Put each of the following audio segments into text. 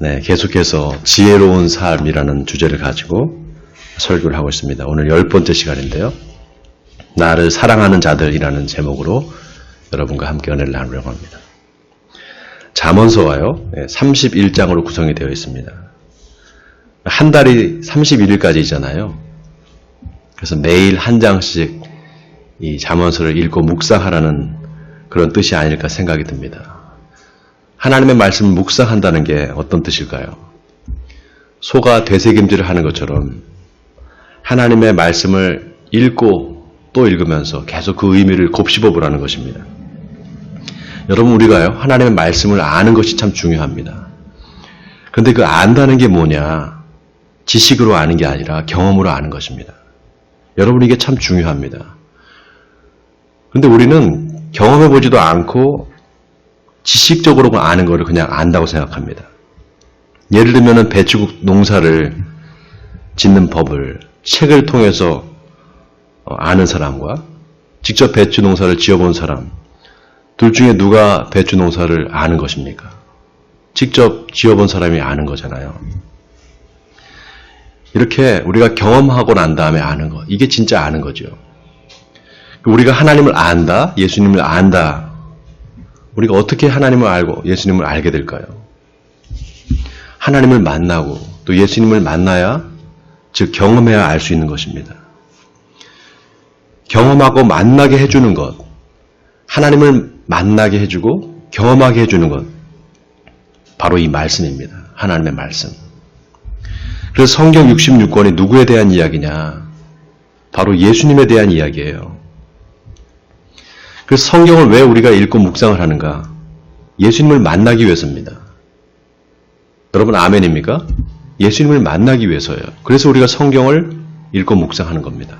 네, 계속해서 지혜로운 삶이라는 주제를 가지고 설교를 하고 있습니다. 오늘 10번째 시간인데요. 나를 사랑하는 자들이라는 제목으로 여러분과 함께 은혜를 나누려고 합니다. 잠언서가요, 31장으로 구성이 되어 있습니다. 한 달이 31일까지잖아요. 그래서 매일 한 장씩 이 잠언서를 읽고 묵상하라는 그런 뜻이 아닐까 생각이 듭니다. 하나님의 말씀을 묵상한다는 게 어떤 뜻일까요? 소가 되새김질을 하는 것처럼 하나님의 말씀을 읽고 또 읽으면서 계속 그 의미를 곱씹어 보라는 것입니다. 여러분, 우리가요, 하나님의 말씀을 아는 것이 참 중요합니다. 그런데 그 안다는 게 뭐냐? 지식으로 아는 게 아니라 경험으로 아는 것입니다. 여러분, 이게 참 중요합니다. 그런데 우리는 경험해 보지도 않고 지식적으로 아는 거를 그냥 안다고 생각합니다. 예를 들면 배추 농사를 짓는 법을 책을 통해서 아는 사람과 직접 배추 농사를 지어본 사람, 둘 중에 누가 배추 농사를 아는 것입니까? 직접 지어본 사람이 아는 거잖아요. 이렇게 우리가 경험하고 난 다음에 아는 것, 이게 진짜 아는 거죠. 우리가 하나님을 안다, 예수님을 안다, 우리가 어떻게 하나님을 알고 예수님을 알게 될까요? 하나님을 만나고 또 예수님을 만나야, 즉 경험해야 알 수 있는 것입니다. 경험하고 만나게 해주는 것, 하나님을 만나게 해주고 경험하게 해주는 것, 바로 이 말씀입니다. 하나님의 말씀. 그래서 성경 66권이 누구에 대한 이야기냐? 바로 예수님에 대한 이야기예요. 그래서 성경을 왜 우리가 읽고 묵상을 하는가? 예수님을 만나기 위해서입니다. 여러분, 아멘입니까? 예수님을 만나기 위해서예요. 그래서 우리가 성경을 읽고 묵상하는 겁니다.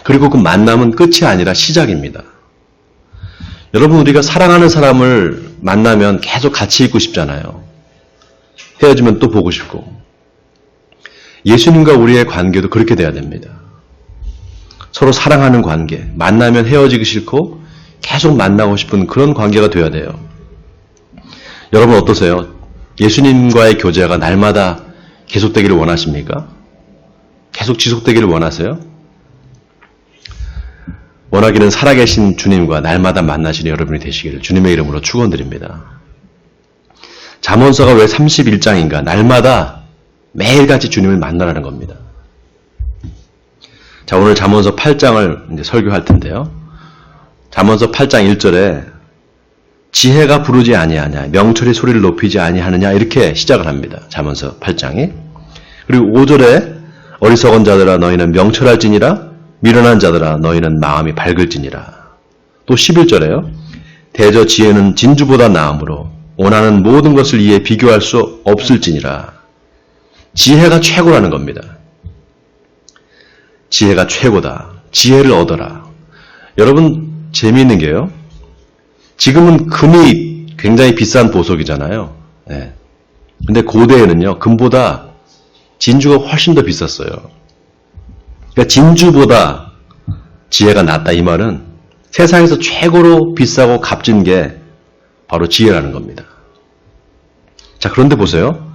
그리고 그 만남은 끝이 아니라 시작입니다. 여러분, 우리가 사랑하는 사람을 만나면 계속 같이 있고 싶잖아요. 헤어지면 또 보고 싶고. 예수님과 우리의 관계도 그렇게 돼야 됩니다. 서로 사랑하는 관계, 만나면 헤어지기 싫고 계속 만나고 싶은 그런 관계가 되어야 돼요. 여러분 어떠세요? 예수님과의 교제가 날마다 계속되기를 원하십니까? 계속 지속되기를 원하세요? 원하기는 살아계신 주님과 날마다 만나시는 여러분이 되시기를 주님의 이름으로 축원드립니다. 잠언서가 왜 31장인가? 날마다 매일같이 주님을 만나라는 겁니다. 자, 오늘 잠언서 8장을 이제 설교할 텐데요. 잠언서 8장 1절에 지혜가 부르지 아니하냐, 명철이 소리를 높이지 아니하느냐, 이렇게 시작을 합니다. 잠언서 8장이. 그리고 5절에 어리석은 자들아 너희는 명철할지니라, 미련한 자들아 너희는 마음이 밝을지니라. 또 11절에요. 대저 지혜는 진주보다 나음으로 원하는 모든 것을 이에 비교할 수 없을지니라. 지혜가 최고라는 겁니다. 지혜가 최고다. 지혜를 얻어라. 여러분, 재미있는 게요. 지금은 금이 굉장히 비싼 보석이잖아요. 네. 근데 고대에는요, 금보다 진주가 훨씬 더 비쌌어요. 그러니까 진주보다 지혜가 낫다, 이 말은 세상에서 최고로 비싸고 값진 게 바로 지혜라는 겁니다. 자, 그런데 보세요.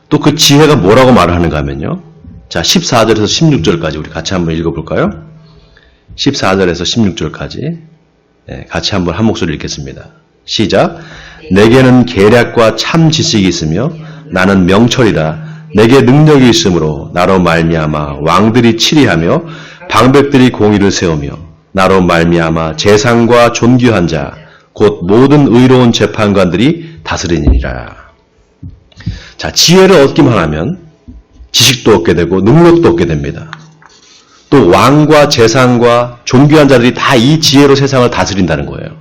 또 그 지혜가 뭐라고 말을 하는가 하면요. 자, 14절에서 16절까지 우리 같이 한번 읽어볼까요? 14절에서 16절까지 같이 한번 한 목소리 읽겠습니다. 시작. 내게는 계략과 참 지식이 있으며 나는 명철이라. 내게 능력이 있으므로 나로 말미암아 왕들이 치리하며 방백들이 공의를 세우며 나로 말미암아 재상과 존귀한 자 곧 모든 의로운 재판관들이 다스리니라. 자, 지혜를 얻기만 하면 지식도 얻게 되고 능력도 얻게 됩니다. 또 왕과 재상과 존귀한 자들이 다 이 지혜로 세상을 다스린다는 거예요.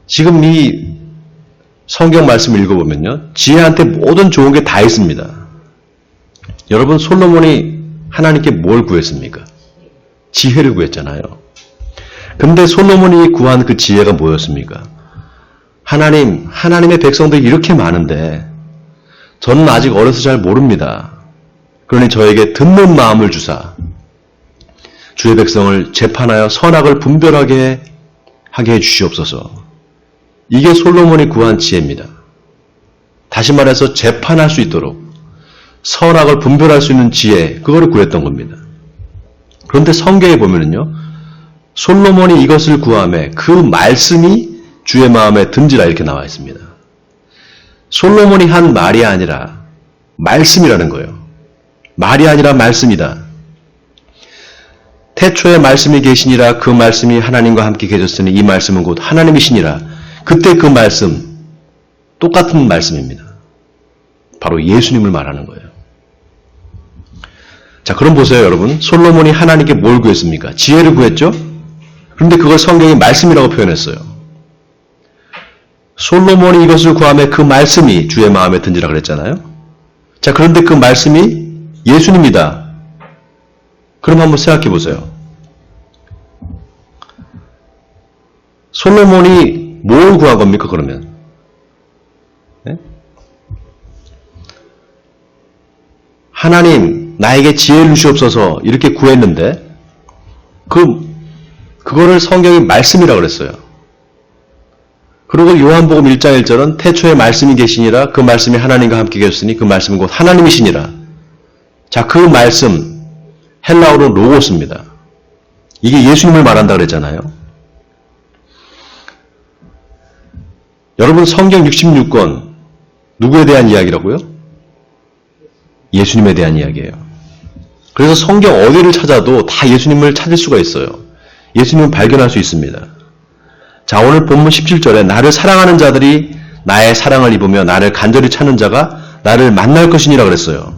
지금 이 성경 말씀을 읽어보면요, 지혜한테 모든 좋은 게 다 있습니다. 여러분, 솔로몬이 하나님께 뭘 구했습니까? 지혜를 구했잖아요. 근데 솔로몬이 구한 그 지혜가 뭐였습니까? 하나님의 백성들이 이렇게 많은데 저는 아직 어려서 잘 모릅니다. 그러니 저에게 듣는 마음을 주사 주의 백성을 재판하여 선악을 분별하게 하게 해 주시옵소서. 이게 솔로몬이 구한 지혜입니다. 다시 말해서 재판할 수 있도록 선악을 분별할 수 있는 지혜, 그거를 구했던 겁니다. 그런데 성경에 보면은요, 솔로몬이 이것을 구하매 그 말씀이 주의 마음에 든지라 이렇게 나와 있습니다. 솔로몬이 한 말이 아니라 말씀이라는 거예요. 말이 아니라 말씀이다. 태초에 말씀이 계시니라 그 말씀이 하나님과 함께 계셨으니 이 말씀은 곧 하나님이시니라. 그때 그 말씀, 똑같은 말씀입니다. 바로 예수님을 말하는 거예요. 자, 그럼 보세요, 여러분. 솔로몬이 하나님께 뭘 구했습니까? 지혜를 구했죠? 그런데 그걸 성경이 말씀이라고 표현했어요. 솔로몬이 이것을 구하며 그 말씀이 주의 마음에 든지라 그랬잖아요. 자, 그런데 그 말씀이 예수님이다. 그럼 한번 생각해 보세요. 솔로몬이 뭘 구한 겁니까, 그러면? 네? 하나님, 나에게 지혜를 주시옵소서 이렇게 구했는데 그거를 성경이 말씀이라고 그랬어요. 그리고 요한복음 1장 1절은 태초에 말씀이 계시니라 그 말씀이 하나님과 함께 계셨으니 그 말씀은 곧 하나님이시니라. 자, 그 말씀 헬라어로 로고스입니다. 이게 예수님을 말한다 그랬잖아요. 여러분, 성경 66권 누구에 대한 이야기라고요? 예수님에 대한 이야기예요. 그래서 성경 어디를 찾아도 다 예수님을 찾을 수가 있어요. 예수님을 발견할 수 있습니다. 자, 오늘 본문 17절에 나를 사랑하는 자들이 나의 사랑을 입으며 나를 간절히 찾는 자가 나를 만날 것이니라 그랬어요.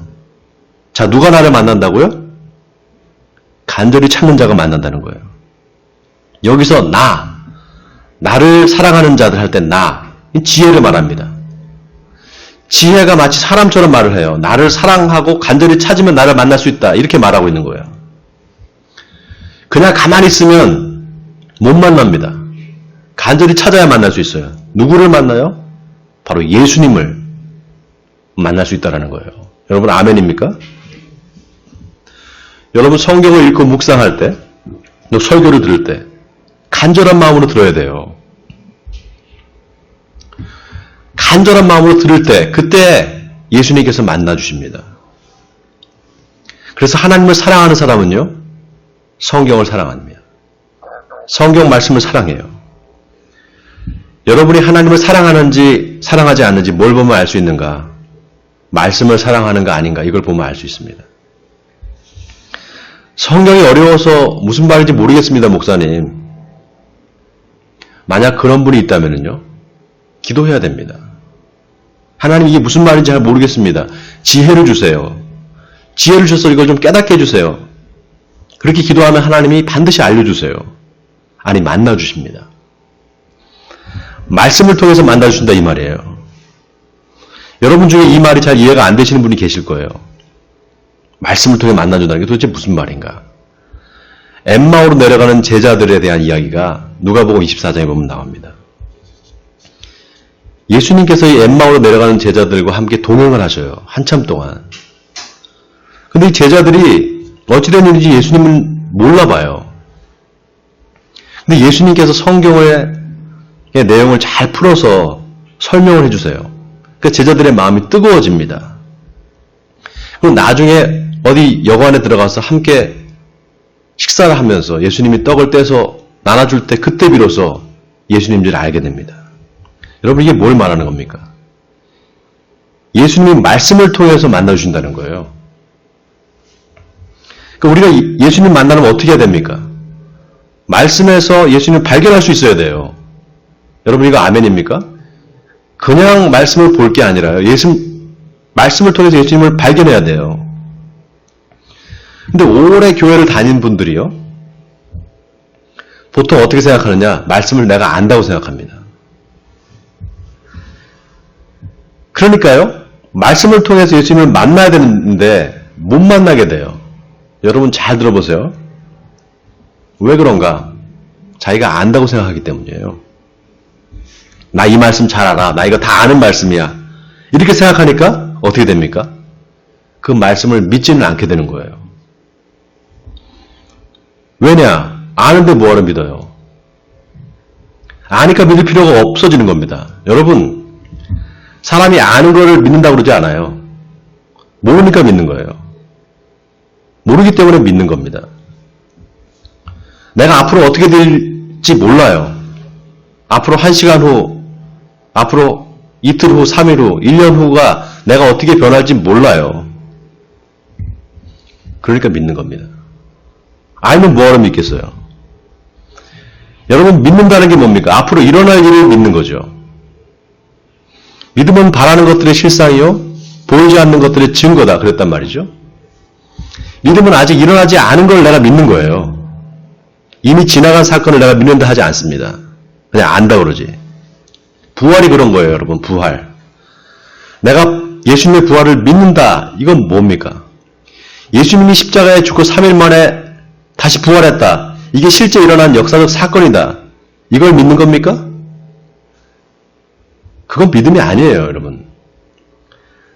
자, 누가 나를 만난다고요? 간절히 찾는 자가 만난다는 거예요. 여기서 나를 사랑하는 자들 할 때 지혜를 말합니다. 지혜가 마치 사람처럼 말을 해요. 나를 사랑하고 간절히 찾으면 나를 만날 수 있다. 이렇게 말하고 있는 거예요. 그냥 가만히 있으면 못 만납니다. 간절히 찾아야 만날 수 있어요. 누구를 만나요? 바로 예수님을 만날 수 있다는 거예요. 여러분, 아멘입니까? 여러분, 성경을 읽고 묵상할 때, 또 설교를 들을 때 간절한 마음으로 들어야 돼요. 간절한 마음으로 들을 때 그때 예수님께서 만나주십니다. 그래서 하나님을 사랑하는 사람은요, 성경을 사랑합니다. 성경 말씀을 사랑해요. 여러분이 하나님을 사랑하는지 사랑하지 않는지 뭘 보면 알 수 있는가? 말씀을 사랑하는가 아닌가, 이걸 보면 알 수 있습니다. 성경이 어려워서 무슨 말인지 모르겠습니다, 목사님. 만약 그런 분이 있다면요, 기도해야 됩니다. 하나님, 이게 무슨 말인지 잘 모르겠습니다. 지혜를 주세요. 지혜를 주셔서 이걸 좀 깨닫게 해주세요. 그렇게 기도하면 하나님이 반드시 알려주세요. 아니, 만나주십니다. 말씀을 통해서 만나주신다 이 말이에요. 여러분 중에 이 말이 잘 이해가 안 되시는 분이 계실 거예요. 말씀을 통해 만나준다는 게 도대체 무슨 말인가? 엠마오로 내려가는 제자들에 대한 이야기가 누가복음 24장에 보면 나옵니다. 예수님께서 이 엠마오로 내려가는 제자들과 함께 동행을 하셔요. 한참 동안. 근데 이 제자들이 어찌된 일인지 예수님을 몰라봐요. 근데 예수님께서 성경의 내용을 잘 풀어서 설명을 해주세요. 그러니까 제자들의 마음이 뜨거워집니다. 그리고 나중에 어디 여관에 들어가서 함께 식사를 하면서 예수님이 떡을 떼서 나눠줄 때 그때 비로소 예수님들을 알게 됩니다. 여러분, 이게 뭘 말하는 겁니까? 예수님이 말씀을 통해서 만나주신다는 거예요. 그러니까 우리가 예수님 만나면 어떻게 해야 됩니까? 말씀에서 예수님을 발견할 수 있어야 돼요. 여러분, 이거 아멘입니까? 그냥 말씀을 볼 게 아니라요. 말씀을 통해서 예수님을 발견해야 돼요. 근데 오래 교회를 다닌 분들이요, 보통 어떻게 생각하느냐? 말씀을 내가 안다고 생각합니다. 그러니까요, 말씀을 통해서 예수님을 만나야 되는데 못 만나게 돼요. 여러분 잘 들어보세요. 왜 그런가? 자기가 안다고 생각하기 때문이에요. 나 이 말씀 잘 알아. 나 이거 다 아는 말씀이야. 이렇게 생각하니까 어떻게 됩니까? 그 말씀을 믿지는 않게 되는 거예요. 왜냐? 아는데 뭐하러 믿어요? 아니까 믿을 필요가 없어지는 겁니다. 여러분, 사람이 아는 거를 믿는다고 그러지 않아요. 모르니까 믿는 거예요. 모르기 때문에 믿는 겁니다. 내가 앞으로 어떻게 될지 몰라요. 앞으로 1시간 후, 앞으로 이틀 후, 3일 후, 1년 후가 내가 어떻게 변할지 몰라요. 그러니까 믿는 겁니다. 알면 뭐하러 믿겠어요? 여러분, 믿는다는 게 뭡니까? 앞으로 일어날 일을 믿는 거죠. 믿음은 바라는 것들의 실상이요, 보이지 않는 것들의 증거다. 그랬단 말이죠. 믿음은 아직 일어나지 않은 걸 내가 믿는 거예요. 이미 지나간 사건을 내가 믿는다 하지 않습니다. 그냥 안다 그러지. 부활이 그런 거예요, 여러분. 부활. 내가 예수님의 부활을 믿는다. 이건 뭡니까? 예수님이 십자가에 죽고 3일 만에 다시 부활했다. 이게 실제 일어난 역사적 사건이다. 이걸 믿는 겁니까? 그건 믿음이 아니에요, 여러분.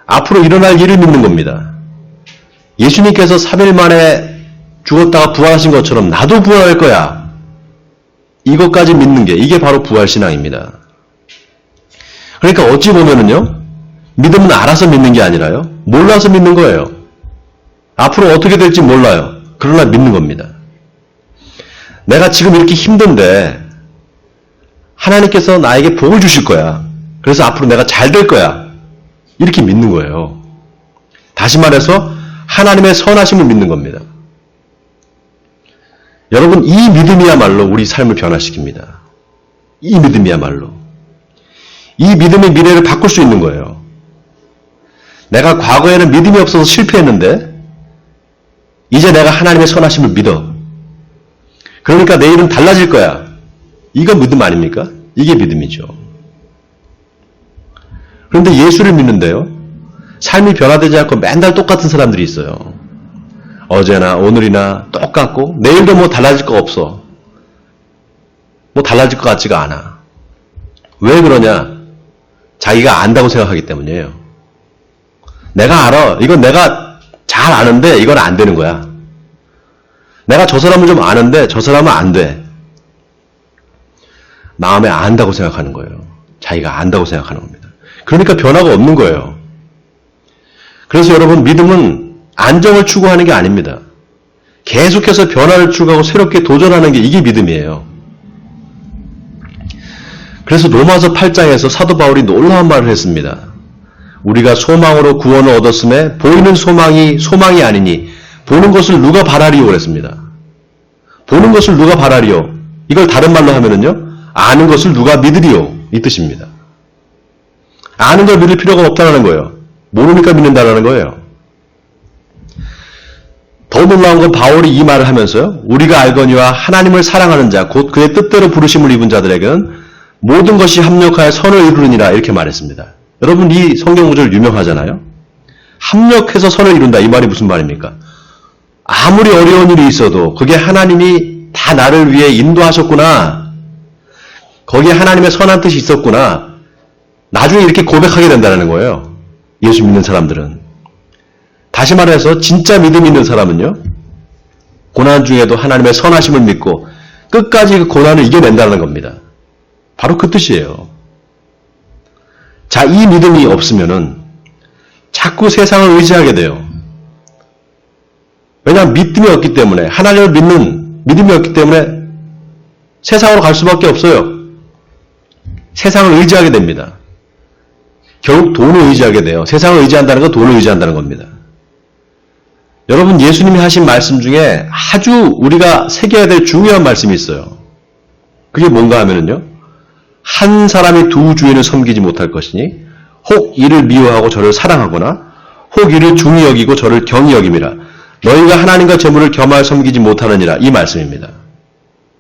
앞으로 일어날 일을 믿는 겁니다. 예수님께서 3일 만에 죽었다가 부활하신 것처럼 나도 부활할 거야. 이것까지 믿는 게 이게 바로 부활신앙입니다. 그러니까 어찌 보면은요, 믿음은 알아서 믿는 게 아니라요, 몰라서 믿는 거예요. 앞으로 어떻게 될지 몰라요. 그러나 믿는 겁니다. 내가 지금 이렇게 힘든데 하나님께서 나에게 복을 주실 거야. 그래서 앞으로 내가 잘 될 거야. 이렇게 믿는 거예요. 다시 말해서 하나님의 선하심을 믿는 겁니다. 여러분, 이 믿음이야말로 우리 삶을 변화시킵니다. 이 믿음이야말로. 이 믿음의 미래를 바꿀 수 있는 거예요. 내가 과거에는 믿음이 없어서 실패했는데 이제 내가 하나님의 선하심을 믿어. 그러니까 내일은 달라질 거야. 이거 믿음 아닙니까? 이게 믿음이죠. 그런데 예수를 믿는데요, 삶이 변화되지 않고 맨날 똑같은 사람들이 있어요. 어제나 오늘이나 똑같고 내일도 뭐 달라질 거 없어. 뭐 달라질 것 같지가 않아. 왜 그러냐? 자기가 안다고 생각하기 때문이에요. 내가 알아. 이건 내가 잘 아는데 이건 안 되는 거야. 내가 저 사람을 좀 아는데 저 사람은 안 돼. 마음에 안다고 생각하는 거예요. 자기가 안다고 생각하는 겁니다. 그러니까 변화가 없는 거예요. 그래서 여러분, 믿음은 안정을 추구하는 게 아닙니다. 계속해서 변화를 추구하고 새롭게 도전하는 게 이게 믿음이에요. 그래서 로마서 8장에서 사도 바울이 놀라운 말을 했습니다. 우리가 소망으로 구원을 얻었음에 보이는 소망이 아니니 보는 것을 누가 바라리오 그랬습니다. 보는 것을 누가 바라리오. 이걸 다른 말로 하면은요, 아는 것을 누가 믿으리오. 이 뜻입니다. 아는 걸 믿을 필요가 없다는 거예요. 모르니까 믿는다는 거예요. 더 놀라운 건 바울이 이 말을 하면서요, 우리가 알거니와 하나님을 사랑하는 자, 곧 그의 뜻대로 부르심을 입은 자들에게는 모든 것이 합력하여 선을 이루느니라 이렇게 말했습니다. 여러분, 이 성경 구절 유명하잖아요. 합력해서 선을 이룬다. 이 말이 무슨 말입니까? 아무리 어려운 일이 있어도 그게 하나님이 다 나를 위해 인도하셨구나. 거기에 하나님의 선한 뜻이 있었구나. 나중에 이렇게 고백하게 된다는 거예요. 예수 믿는 사람들은. 다시 말해서 진짜 믿음 있는 사람은요, 고난 중에도 하나님의 선하심을 믿고 끝까지 그 고난을 이겨낸다는 겁니다. 바로 그 뜻이에요. 자, 이 믿음이 없으면은 자꾸 세상을 의지하게 돼요. 왜냐하면 믿음이 없기 때문에, 하나님을 믿는 믿음이 없기 때문에 세상으로 갈 수밖에 없어요. 세상을 의지하게 됩니다. 결국 돈을 의지하게 돼요. 세상을 의지한다는 건 돈을 의지한다는 겁니다. 여러분, 예수님이 하신 말씀 중에 아주 우리가 새겨야 될 중요한 말씀이 있어요. 그게 뭔가 하면은요, 한 사람이 두 주인을 섬기지 못할 것이니 혹 이를 미워하고 저를 사랑하거나 혹 이를 중히 여기고 저를 경히 여김이라. 너희가 하나님과 재물을 겸하여 섬기지 못하느니라. 이 말씀입니다.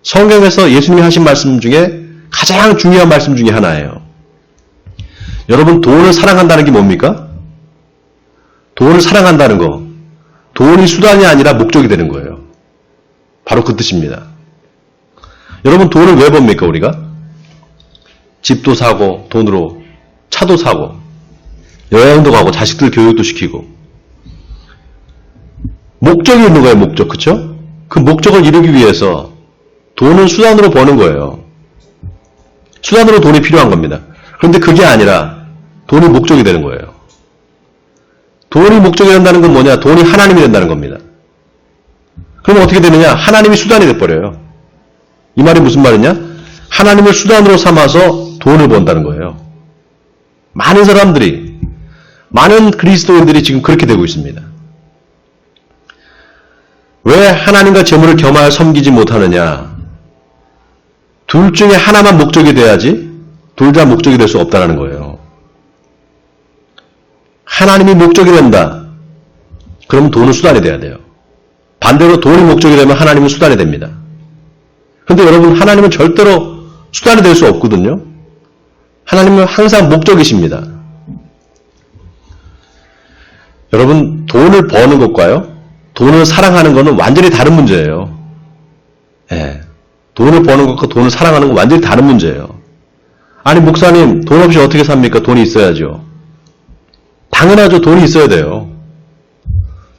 성경에서 예수님이 하신 말씀 중에 가장 중요한 말씀 중에 하나예요. 여러분, 돈을 사랑한다는 게 뭡니까? 돈을 사랑한다는 거, 돈이 수단이 아니라 목적이 되는 거예요. 바로 그 뜻입니다. 여러분, 돈을 왜 법니까, 우리가? 집도 사고, 돈으로 차도 사고, 여행도 가고, 자식들 교육도 시키고. 목적이 있는 거예요, 목적. 그쵸? 그 목적을 이루기 위해서 돈은 수단으로 버는 거예요. 수단으로 돈이 필요한 겁니다. 그런데 그게 아니라 돈이 목적이 되는 거예요. 돈이 목적이 된다는 건 뭐냐? 돈이 하나님이 된다는 겁니다. 그럼 어떻게 되느냐? 하나님이 수단이 돼버려요. 이 말이 무슨 말이냐? 하나님을 수단으로 삼아서 돈을 번다는 거예요. 많은 사람들이, 많은 그리스도인들이 지금 그렇게 되고 있습니다. 왜 하나님과 재물을 겸하여 섬기지 못하느냐? 둘 중에 하나만 목적이 돼야지 둘 다 목적이 될 수 없다는 거예요. 하나님이 목적이 된다. 그럼 돈은 수단이 돼야 돼요. 반대로 돈이 목적이 되면 하나님은 수단이 됩니다. 그런데 여러분, 하나님은 절대로 수단이 될 수 없거든요. 하나님은 항상 목적이십니다. 여러분, 돈을 버는 것과요, 돈을 사랑하는 것은 완전히 다른 문제예요. 예. 돈을 버는 것과 돈을 사랑하는 건 완전히 다른 문제예요. 아니, 목사님, 돈 없이 어떻게 삽니까? 돈이 있어야죠. 당연하죠. 돈이 있어야 돼요.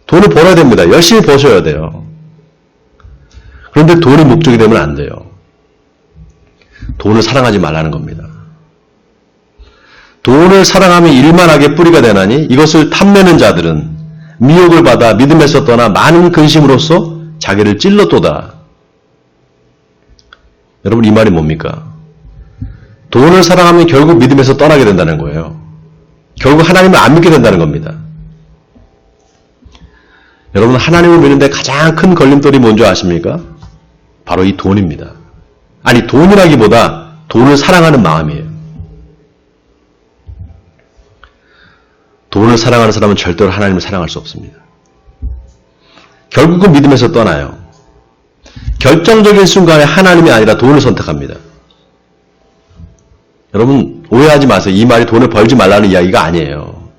돈을 벌어야 됩니다. 열심히 버셔야 돼요. 그런데 돈이 목적이 되면 안 돼요. 돈을 사랑하지 말라는 겁니다. 돈을 사랑하며 일만하게 뿌리가 되나니 이것을 탐내는 자들은 미혹을 받아 믿음에서 떠나 많은 근심으로써 자기를 찔렀도다. 여러분, 이 말이 뭡니까? 돈을 사랑하면 결국 믿음에서 떠나게 된다는 거예요. 결국 하나님을 안 믿게 된다는 겁니다. 여러분, 하나님을 믿는데 가장 큰 걸림돌이 뭔지 아십니까? 바로 이 돈입니다. 아니, 돈이라기보다 돈을 사랑하는 마음이에요. 돈을 사랑하는 사람은 절대로 하나님을 사랑할 수 없습니다. 결국은 믿음에서 떠나요. 결정적인 순간에 하나님이 아니라 돈을 선택합니다. 여러분, 오해하지 마세요. 이 말이 돈을 벌지 말라는 이야기가 아니에요.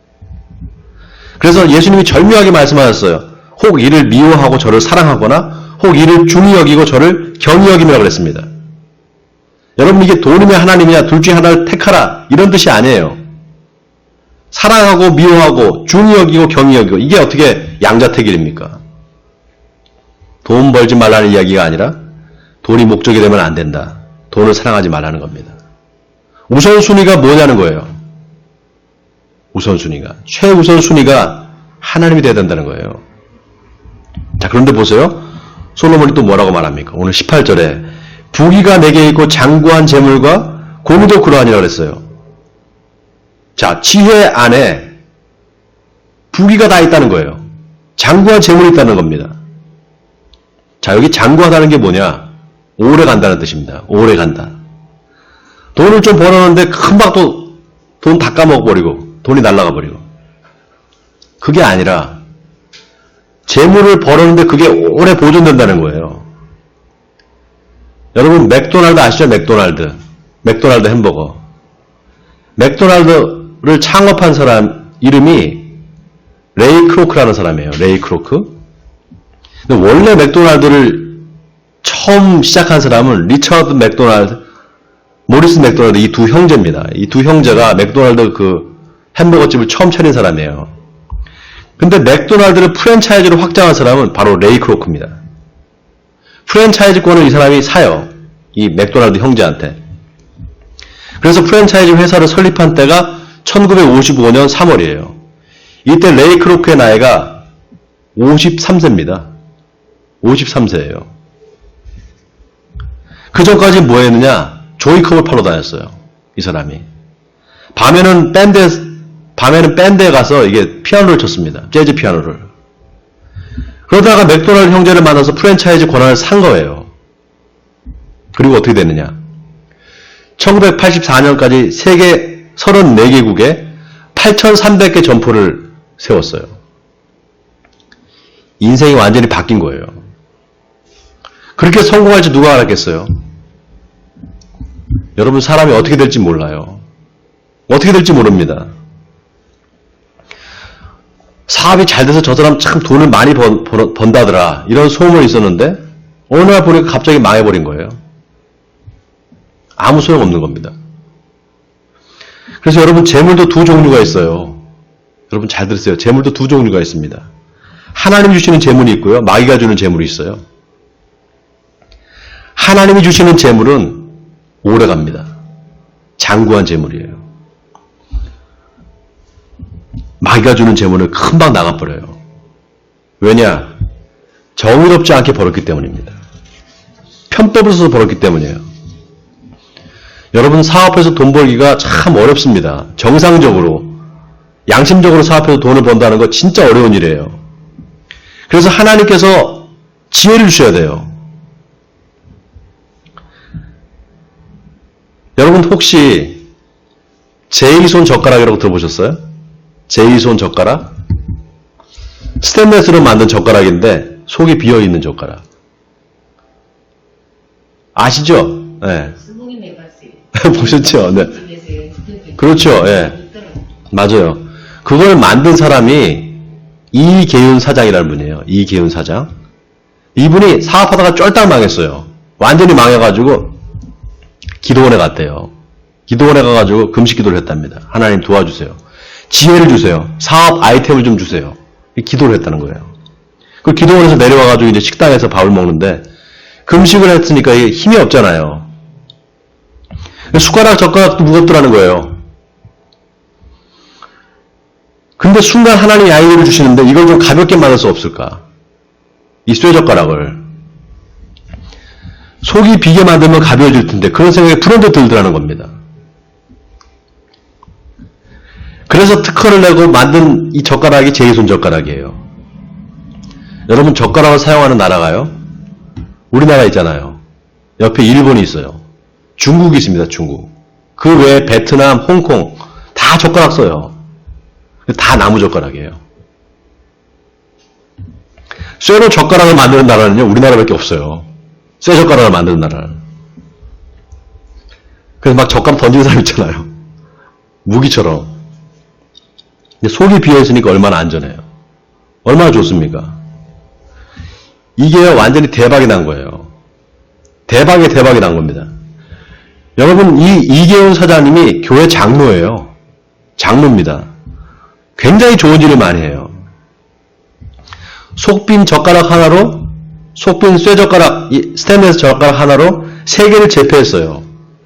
그래서 예수님이 절묘하게 말씀하셨어요. 혹 이를 미워하고 저를 사랑하거나 혹 이를 중히 여기고 저를 경히 여김이라고 그랬습니다. 여러분, 이게 돈이냐 하나님이냐 둘 중에 하나를 택하라, 이런 뜻이 아니에요. 사랑하고 미워하고 중히 여기고 경히 여기고, 이게 어떻게 양자택일입니까? 돈 벌지 말라는 이야기가 아니라 돈이 목적이 되면 안 된다. 돈을 사랑하지 말라는 겁니다. 우선순위가 뭐냐는 거예요. 우선순위가. 최우선순위가 하나님이 돼야 된다는 거예요. 자, 그런데 보세요. 솔로몬이 또 뭐라고 말합니까? 오늘 18절에 부귀가 내게 있고 장구한 재물과 공의도 그러하니라 그랬어요. 자, 지혜 안에 부귀가 다 있다는 거예요. 장구한 재물이 있다는 겁니다. 자, 여기 장구하다는 게 뭐냐? 오래 간다는 뜻입니다. 오래 간다. 돈을 좀 벌었는데 금방 또 돈 다 까먹어버리고 돈이 날아가 버리고, 그게 아니라 재물을 벌었는데 그게 오래 보존된다는 거예요. 여러분, 맥도날드 아시죠? 맥도날드 햄버거. 맥도날드를 창업한 사람 이름이 레이 크로크라는 사람이에요. 레이 크로크. 근데 원래 맥도날드를 처음 시작한 사람은 리처드 맥도날드, 모리스 맥도날드, 이 두 형제입니다. 이 두 형제가 맥도날드 그 햄버거집을 처음 차린 사람이에요. 근데 맥도날드를 프랜차이즈로 확장한 사람은 바로 레이 크로크입니다. 프랜차이즈권을 이 사람이 사요. 이 맥도날드 형제한테. 그래서 프랜차이즈 회사를 설립한 때가 1955년 3월이에요. 이때 레이 크로크의 나이가 53세입니다. 53세예요. 그 전까지 뭐 했느냐? 조이컵을 팔러 다녔어요. 이 사람이. 밤에는 밴드에 가서 이게 피아노를 쳤습니다. 재즈 피아노를. 그러다가 맥도날드 형제를 만나서 프랜차이즈 권한을 산 거예요. 그리고 어떻게 됐느냐? 1984년까지 세계 34개국에 8,300개 점포를 세웠어요. 인생이 완전히 바뀐 거예요. 그렇게 성공할지 누가 알았겠어요? 여러분, 사람이 어떻게 될지 몰라요. 어떻게 될지 모릅니다. 사업이 잘 돼서 저 사람 참 돈을 많이 번다더라, 이런 소문이 있었는데 어느 날 보니까 갑자기 망해버린 거예요. 아무 소용없는 겁니다. 그래서 여러분, 재물도 두 종류가 있어요. 여러분 잘 들으세요. 재물도 두 종류가 있습니다. 하나님이 주시는 재물이 있고요, 마귀가 주는 재물이 있어요. 하나님이 주시는 재물은 오래갑니다. 장구한 재물이에요. 마귀가 주는 재물을 금방 나가버려요. 왜냐? 정의롭지 않게 벌었기 때문입니다. 편법을 써서 벌었기 때문이에요. 여러분, 사업해서 돈 벌기가 참 어렵습니다. 정상적으로, 양심적으로 사업해서 돈을 번다는 거 진짜 어려운 일이에요. 그래서 하나님께서 지혜를 주셔야 돼요. 여러분, 혹시 제2손 젓가락이라고 들어보셨어요? 제2손 젓가락? 스테인레스로 만든 젓가락인데 속이 비어있는 젓가락. 아시죠? 네. 보셨죠? 네. 그렇죠. 예. 맞아요. 그걸 만든 사람이 이계윤 사장이라는 분이에요. 이계윤 사장. 이분이 사업하다가 쫄딱 망했어요. 완전히 망해가지고 기도원에 갔대요. 기도원에 가가지고 금식 기도를 했답니다. 하나님 도와주세요. 지혜를 주세요. 사업 아이템을 좀 주세요. 기도를 했다는 거예요. 그 기도원에서 내려와가지고 이제 식당에서 밥을 먹는데 금식을 했으니까 힘이 없잖아요. 숟가락, 젓가락도 무겁더라는 거예요. 근데 순간 하나님이 아이디어를 주시는데 이걸 좀 가볍게 만들 수 없을까? 이 쇠젓가락을. 속이 비게 만들면 가벼워질 텐데 그런 생각이 불현듯 들더라는 겁니다. 그래서 특허를 내고 만든 이 젓가락이 제2손 젓가락이에요. 여러분, 젓가락을 사용하는 나라가요? 우리나라 있잖아요. 옆에 일본이 있어요. 중국이 있습니다. 중국. 그 외에 베트남, 홍콩 다 젓가락 써요. 다 나무 젓가락이에요. 쇠로 젓가락을 만드는 나라는요, 우리나라밖에 없어요. 쇠 젓가락을 만드는 나라는. 그래서 막 젓가락 던지는 사람 있잖아요. 무기처럼. 근데 속이 비어있으니까 얼마나 안전해요. 얼마나 좋습니까? 이게 완전히 대박이 난 거예요. 대박이 난 겁니다. 여러분, 이 이계훈 사장님이 교회 장로예요. 장로입니다. 굉장히 좋은 일을 많이 해요. 속빈 젓가락 하나로, 속빈 쇠젓가락, 스테인레스 젓가락 하나로 3개를 제패했어요.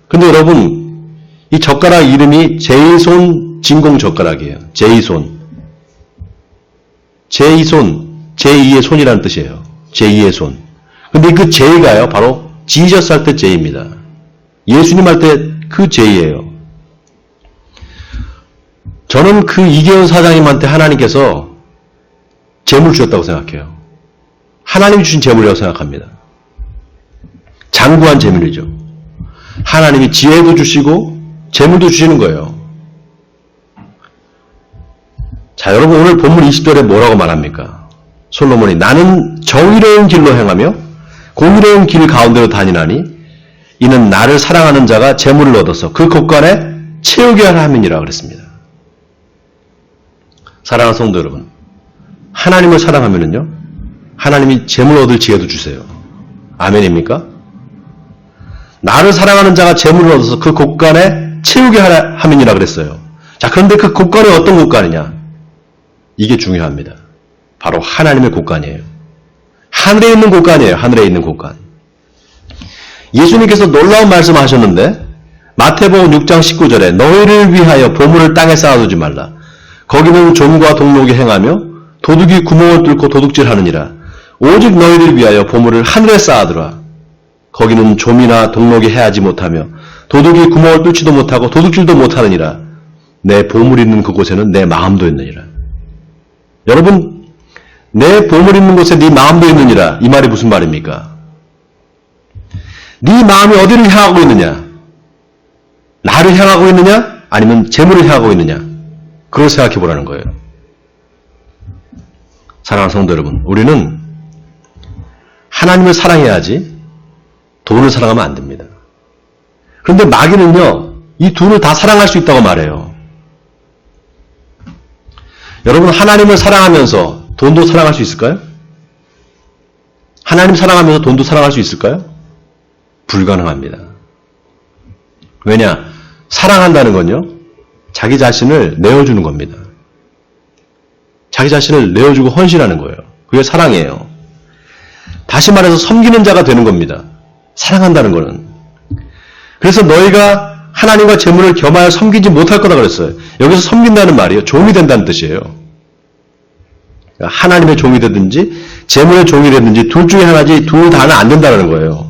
근데 여러분, 이 젓가락 이름이 제2손 진공 젓가락이에요. 제2손. 제2손, 제2의 손이라는 뜻이에요. 제2의 손. 근데 그 제2가요, 바로 지저스 할 때 제이입니다. 예수님 할 때 그 제이예요. 저는 그 이계훈 사장님한테 하나님께서 재물 주셨다고 생각해요. 하나님이 주신 재물이라고 생각합니다. 장구한 재물이죠. 하나님이 지혜도 주시고 재물도 주시는 거예요. 자, 여러분, 오늘 본문 20절에 뭐라고 말합니까? 솔로몬이 나는 정의로운 길로 행하며 공의로운 길 가운데로 다니나니 이는 나를 사랑하는 자가 재물을 얻어서 그 곳간에 채우게 하라 함이니라 그랬습니다. 사랑하는 성도 여러분, 하나님을 사랑하면은요, 하나님이 재물 얻을 지혜도 주세요. 아멘입니까? 나를 사랑하는 자가 재물을 얻어서 그 곳간에 채우게 하라 함이니라 그랬어요. 자, 그런데 그 곳간이 어떤 곳간이냐? 이게 중요합니다. 바로 하나님의 곳간이에요. 하늘에 있는 곳간이에요. 하늘에 있는 곳간. 예수님께서 놀라운 말씀을 하셨는데 마태복음 6장 19절에 너희를 위하여 보물을 땅에 쌓아두지 말라. 거기는 좀과 동록이 행하며 도둑이 구멍을 뚫고 도둑질하느니라. 오직 너희를 위하여 보물을 하늘에 쌓아두라. 거기는 좀이나 동록이 해하지 못하며 도둑이 구멍을 뚫지도 못하고 도둑질도 못하느니라. 내 보물 있는 그곳에는 내 마음도 있느니라. 여러분, 내 보물 있는 곳에 네 마음도 있느니라. 이 말이 무슨 말입니까? 네 마음이 어디를 향하고 있느냐? 나를 향하고 있느냐? 아니면 재물을 향하고 있느냐? 그걸 생각해 보라는 거예요. 사랑하는 성도 여러분, 우리는 하나님을 사랑해야지 돈을 사랑하면 안 됩니다. 그런데 마귀는요, 이 둘을 다 사랑할 수 있다고 말해요. 여러분, 하나님을 사랑하면서 돈도 사랑할 수 있을까요? 하나님 사랑하면서 돈도 사랑할 수 있을까요? 불가능합니다. 왜냐? 사랑한다는 건요, 자기 자신을 내어주는 겁니다. 자기 자신을 내어주고 헌신하는 거예요. 그게 사랑이에요. 다시 말해서 섬기는 자가 되는 겁니다. 사랑한다는 거는. 그래서 너희가 하나님과 재물을 겸하여 섬기지 못할 거다 그랬어요. 여기서 섬긴다는 말이에요. 종이 된다는 뜻이에요. 하나님의 종이 되든지 재물의 종이 되든지 둘 중에 하나지 둘 다는 안 된다는 거예요.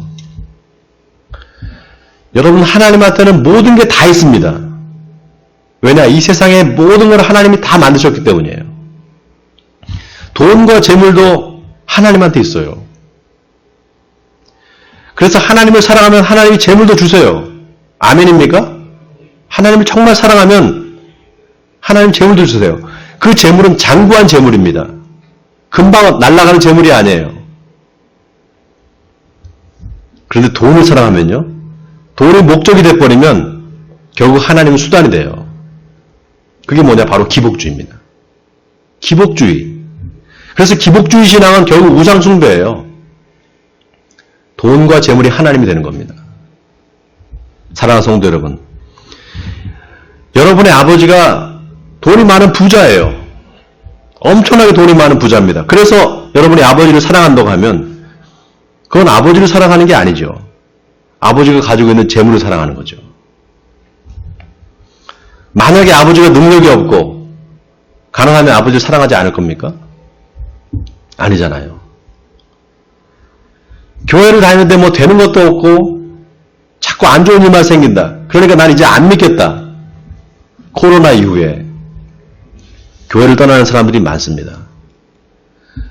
여러분, 하나님한테는 모든 게 다 있습니다. 왜냐? 이 세상의 모든 걸 하나님이 다 만드셨기 때문이에요. 돈과 재물도 하나님한테 있어요. 그래서 하나님을 사랑하면 하나님이 재물도 주세요. 아멘입니까? 하나님을 정말 사랑하면 하나님 재물도 주세요. 그 재물은 장구한 재물입니다. 금방 날아가는 재물이 아니에요. 그런데 돈을 사랑하면요, 돈이 목적이 돼버리면 결국 하나님은 수단이 돼요. 그게 뭐냐? 바로 기복주의입니다. 기복주의. 그래서 기복주의 신앙은 결국 우상숭배예요. 돈과 재물이 하나님이 되는 겁니다. 사랑하는 성도 여러분, 여러분의 아버지가 돈이 많은 부자예요. 엄청나게 돈이 많은 부자입니다. 그래서 여러분이 아버지를 사랑한다고 하면 그건 아버지를 사랑하는 게 아니죠. 아버지가 가지고 있는 재물을 사랑하는 거죠. 만약에 아버지가 능력이 없고 가능하면 아버지를 사랑하지 않을 겁니까? 아니잖아요. 교회를 다니는데 뭐 되는 것도 없고 자꾸 안 좋은 일만 생긴다. 그러니까 난 이제 안 믿겠다. 코로나 이후에 교회를 떠나는 사람들이 많습니다.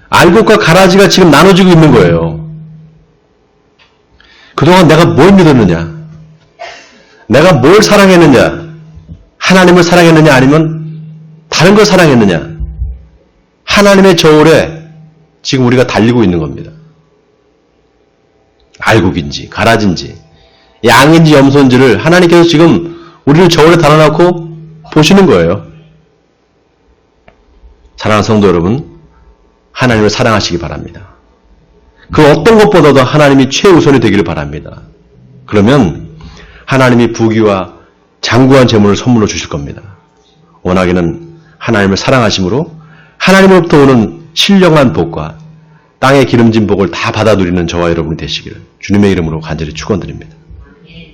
알곡과 가라지가 지금 나눠지고 있는 거예요. 그동안 내가 뭘 믿었느냐? 내가 뭘 사랑했느냐? 하나님을 사랑했느냐 아니면 다른 걸 사랑했느냐? 하나님의 저울에 지금 우리가 달리고 있는 겁니다. 알곡인지 가라지인지 양인지 염소인지를 하나님께서 지금 우리를 저울에 달아놓고 보시는 거예요. 사랑하는 성도 여러분, 하나님을 사랑하시기 바랍니다. 그 어떤 것보다도 하나님이 최우선이 되기를 바랍니다. 그러면 하나님이 부귀와 장구한 재물을 선물로 주실 겁니다. 워낙에는 하나님을 사랑하심으로 하나님으로부터 오는 신령한 복과 땅에 기름진 복을 다 받아들이는 저와 여러분이 되시기를 주님의 이름으로 간절히 축원드립니다.